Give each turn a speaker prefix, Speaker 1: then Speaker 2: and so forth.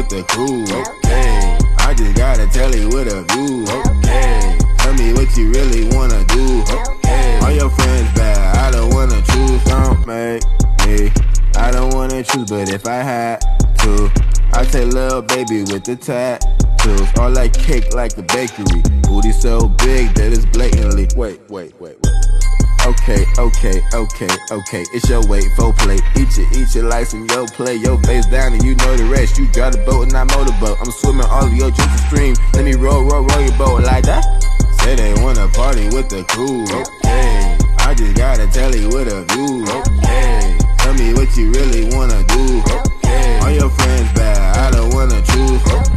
Speaker 1: with the crew. Okay, I just gotta tell you with a view. Okay, tell me what you really wanna do. Okay, all your friends bad, I don't wanna choose. Don't make me, I don't wanna choose, but if I had to, I'd take little baby with the tattoos. All like cake like a bakery. Booty so big that it's blatantly. Wait. Okay, it's your weight, full plate. Eat your life and your play. Your face down and you know the rest. You drive the boat and I motorboat. I'm swimming all of your drinks to stream. Let me roll your boat like that. Say they wanna party with the crew. Okay, I just gotta tell you with a view. Okay, tell me what you really wanna do. Okay, all your friends bad, I don't wanna choose.